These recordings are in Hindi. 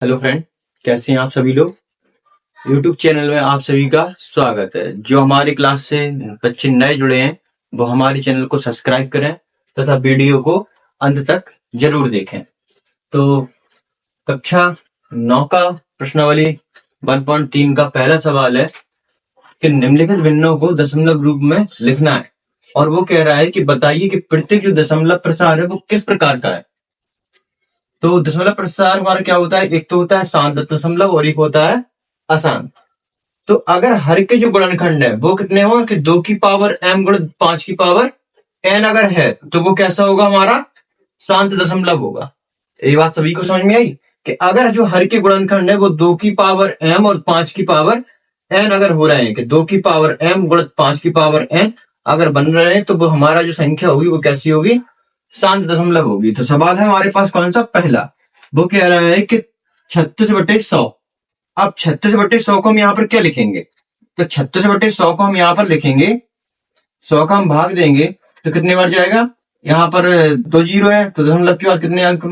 हेलो फ्रेंड, कैसे हैं आप सभी लोग। यूट्यूब चैनल में आप सभी का स्वागत है। जो हमारी क्लास से बच्चे नए जुड़े हैं वो हमारे चैनल को सब्सक्राइब करें तथा वीडियो को अंत तक जरूर देखें। तो कक्षा 9 का प्रश्नावली 1.3 का पहला सवाल है कि निम्नलिखित भिन्नों को दशमलव रूप में लिखना है और वो कह रहा है कि बताइए कि प्रत्येक जो दशमलव प्रसार है वो किस प्रकार का है। तो दशमलव प्रसार हमारा क्या होता है, एक तो होता है शांत दशमलव और एक होता है अशांत। तो अगर हर के जो गुणनखंड है वो कितने हो कि 2 की पावर m गुणित 5 की पावर n अगर है तो वो कैसा होगा, हमारा शांत दशमलव होगा। ये बात सभी को समझ में आई कि अगर जो हर के गुणनखंड है वो 2 की पावर m और 5 की पावर n अगर हो रहे हैं कि 2 की पावर m गुणित 5 की पावर n अगर बन रहे हैं तो वो हमारा जो संख्या होगी वो कैसी होगी, शांत दशमलव होगी। तो सवाल है हमारे पास कौन सा, पहला। वो कह रहा है कि 36/100। अब 36/100 को हम यहाँ पर क्या लिखेंगे, तो 36/100 को हम यहाँ पर लिखेंगे, 100 का हम भाग देंगे तो कितने बार जाएगा, यहाँ पर 2 जीरो है तो दशमलव के बाद कितने अंक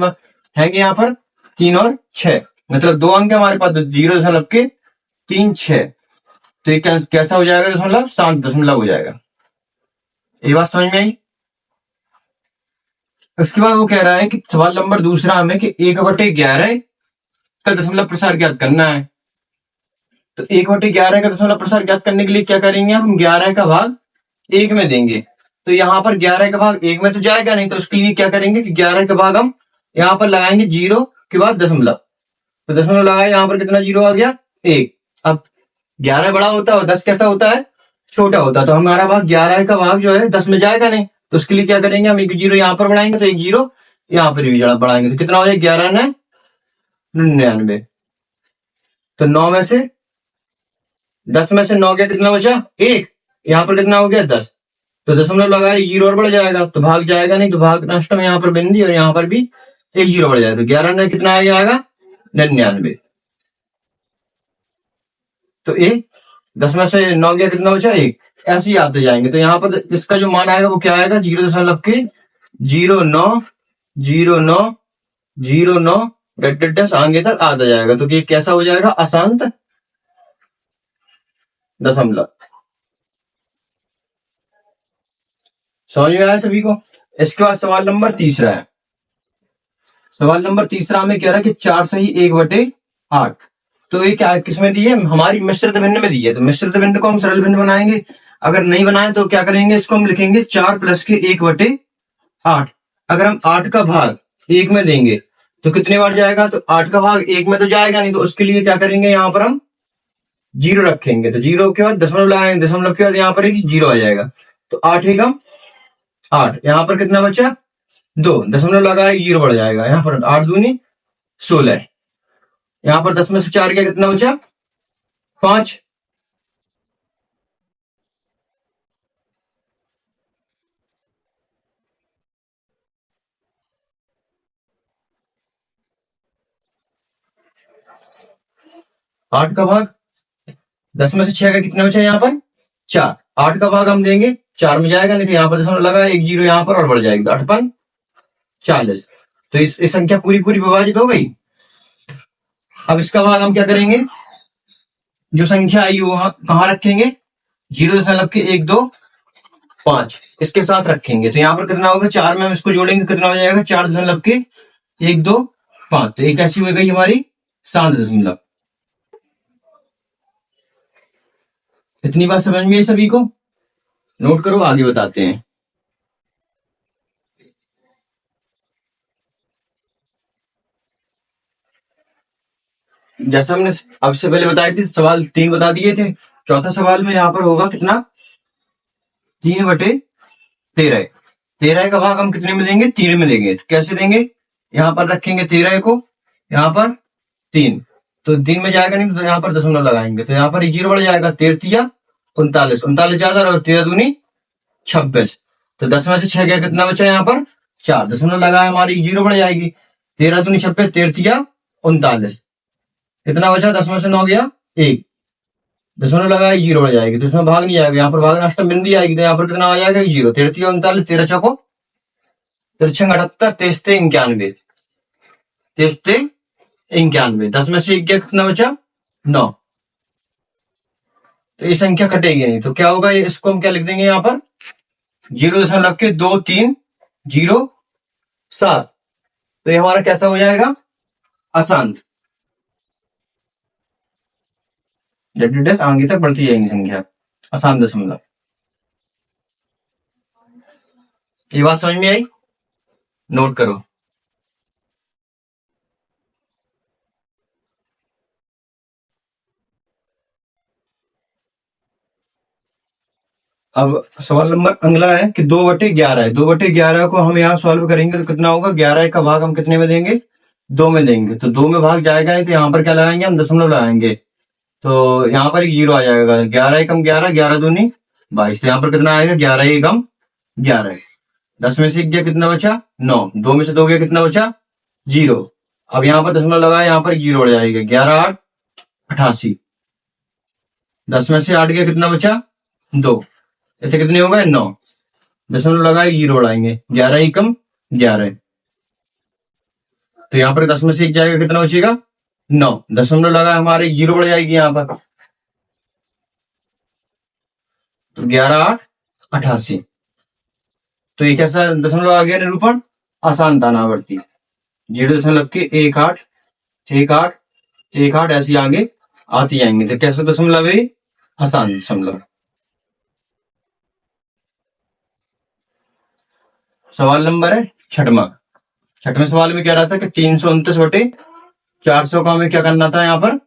हैंगे, यहाँ पर 3 और 6, मतलब 2 अंक है हमारे पास, 0.3 6। तो ये कैसा हो जाएगा, दशमलव शांत दशमलव हो जाएगा। ये बात समझ में आई। उसके बाद वो कह रहा है कि सवाल नंबर दूसरा हमें कि 1/11 का दशमलव प्रसार ज्ञात करना है। तो 1/11 का दशमलव प्रसार ज्ञात करने के लिए क्या करेंगे, हम 11 का भाग 1 में देंगे। तो यहाँ पर 11 का भाग 1 में तो जाएगा नहीं, तो उसके लिए क्या करेंगे कि 11 का भाग हम यहाँ पर लगाएंगे 0 के बाद दशमलव। तो दशमलव लगाए, यहाँ पर कितना जीरो आ गया, 1। अब 11 बड़ा होता है और 10 कैसा होता है, छोटा होता है। तो हमारा भाग 11 का भाग जो है 10 में जाएगा नहीं, तो उसके लिए क्या करेंगे, हम 1 जीरो यहाँ पर बढ़ाएंगे तो 1 जीरो यहाँ पर भी बढ़ाएंगे तो कितना हो जाएगा, 11 ने 99। तो 9 में से 10 में से 9 गया, कितना बचा, 1। यहाँ पर कितना हो गया, 10। तो दशमलव लगाए, जीरो और बढ़ जाएगा तो भाग जाएगा नहीं, तो भाग नष्ट में यहाँ पर बिंदी और यहाँ पर भी 1 जीरो बढ़ जाएगा। तो 11 ने कितना आ जाएगा, 99। तो 1, 10 में से 9 गया, कितना बचा, 1। ऐसे ही आते जाएंगे। तो यहाँ पर इसका जो मान आएगा वो क्या आएगा, 0.090909 डैश आगे तक आता जाएगा। तो ये कैसा हो जाएगा, अशांत दशमलव। समझ में आया सभी को। इसके बाद सवाल नंबर तीसरा है। सवाल नंबर तीसरा हमें कह रहा है कि 4 सही 1/8। तो ये क्या किसमें दी है, हमारी मिश्रित भिन्न में दी है। तो मिश्रित भिन्न को हम सरल भिन्न बनाएंगे, अगर नहीं बनाए तो क्या करेंगे, इसको हम लिखेंगे 4 प्लस के 1/8। अगर हम 8 का भाग 1 में देंगे तो कितने बार जाएगा, तो 8 का भाग 1 में तो जाएगा नहीं, तो उसके लिए क्या करेंगे, यहाँ पर हम 0 रखेंगे। तो 0 के बाद दशमलव लगाएंगे, दशमलव के बाद यहाँ पर एक 0 आ जाएगा। तो 8 एकम 8, यहाँ पर कितना बचा, 2, दशमलव लगाए 0 बढ़ जाएगा। यहाँ पर 8 दूनी 16, यहाँ पर 10 में से 4 गया, कितना बचा, 5। आठ का भाग 10 में से 6 का कितना बचा, यहाँ पर 4। 8 का भाग हम देंगे 4 में जाएगा नहीं, तो यहाँ पर दशमलव लगा, 1 जीरो यहाँ पर और बढ़ जाएगी, तो 8 40। तो इस संख्या पूरी पूरी विभाजित हो गई। अब इसका भाग हम क्या करेंगे, जो संख्या आई वो कहां रखेंगे, 0.125 इसके साथ रखेंगे। तो यहाँ पर कितना होगा, 4 में हम इसको जोड़ेंगे, कितना हो जाएगा, 4.125। तो एक ऐसी हो गई हमारी शांत दशमलव। इतनी बात समझ में सभी को, नोट करो, आगे बताते हैं। जैसा हमने अब से पहले बताई थी, सवाल 3 बता दिए थे। चौथा सवाल में यहाँ पर होगा कितना, 3/13। 13 का भाग हम कितने में देंगे, 3 में देंगे। तो कैसे देंगे, यहाँ पर रखेंगे 13 को, यहाँ पर 3, तो 3 में जाएगा नहीं, तो यहाँ पर दशमलव लगाएंगे, तो यहाँ पर 1 जीरो बढ़ जाएगा, 13 39, 39 ज्यादा और 13 दूनी 26। तो 10 में से 6 गया, कितना बचा यहाँ पर 4, दशमलव लगाया, हमारी 1 जीरो बढ़ जाएगी, 13 दूनी 26, 13 39, कितना बचा, 10 में से 9 गया 1, दशमलव लगाया 0 बढ़ जाएगी, तो इसमें भाग नहीं आएगा, यहाँ पर भाग नष्ट बिंदी आएगी, तो यहाँ पर कितना आ जाएगा, 0। 13 39, 13 चौको 13 78, 33 91, 33 91। 10 में से 1 गया, कितना बचा? 9। तो ये संख्या कटेगी नहीं, तो क्या होगा, इसको हम क्या लिख देंगे यहाँ पर, 0.2307। तो ये हमारा कैसा हो जाएगा, अशांत। डैश आगे तक बढ़ती जाएंगी संख्या, अशांत दशमलव। ये बात समझ में आई? नोट करो। अब सवाल नंबर अगला है कि 2/11 है। 2/11 को हम यहाँ सॉल्व करेंगे तो कितना होगा, 11 का भाग हम कितने में देंगे, 2 में देंगे। तो 2 में भाग जाएगा नहीं, तो यहाँ पर क्या लगाएंगे हम, दशमलव लगाएंगे। तो यहाँ पर एक 0 आ जाएगा। 11 एकम 11, 11 दूनी 22। तो यहाँ पर कितना आएगा, 11 एकम 11। 10 में से 1 गया, कितना बचा, 9। 2 में से 2 गया, कितना बचा, 0। अब यहाँ पर दशमलव लगाया, यहाँ पर 0 बढ़ जाएगा। 11 8 88। 10 में से 8 गया, कितना बचा, 2। इतने कितने हो गए, 9। दशमलव लगाए, 0 बढ़ाएंगे। 11 एकम 11। तो यहाँ पर 10 में से 1 जाएगा, कितना बचेगा, 9। दशमलव लगा हमारे 0 बढ़ जाएगी यहाँ पर। तो 11 8 88। तो ये कैसा दशमलव आ गया, निरूपण आसान तानावर्ती। 0.18 18 18 ऐसी आगे आती जाएंगे। तो कैसा दशमलव है, आसान दशमलव। सवाल नंबर है 6वां। 6वें सवाल में क्या रहा था कि 329/400 का हमें क्या करना था, यहाँ पर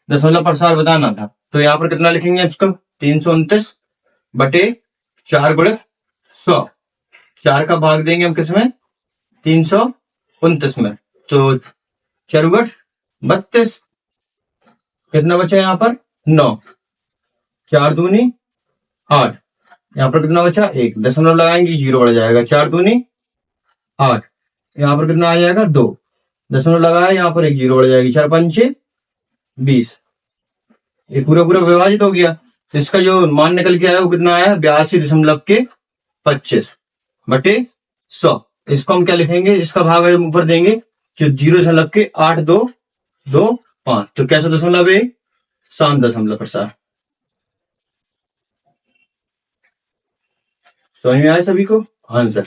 दशमलव प्रसार बताना था। तो यहाँ पर कितना लिखेंगे इसको, 329/4 गुणित 100। 4 का भाग देंगे हम किसमें, 329 में। तो 4 गुण 32। कितना बचा यहाँ पर, 9। 4 दूनी 8। यहाँ पर कितना बचा, 1। दशमलव लगाएंगे, 0 बढ़ जाएगा। 4 दूनी 8। यहाँ पर कितना आ जाएगा, 2। दशमलव लगाया, यहाँ पर एक 0 बढ़ जाएगी। 4 पंचे 20। ये पूरा पूरा विभाजित हो गया। तो इसका जो मान निकल के आया वो कितना आया, 82.25/100। इसको हम क्या लिखेंगे, इसका भाग हम ऊपर देंगे, जो 0.8225। तो कैसा दशमलव है, शांत दशमलव प्रसार। समझ में आया सभी को? हाँ सर।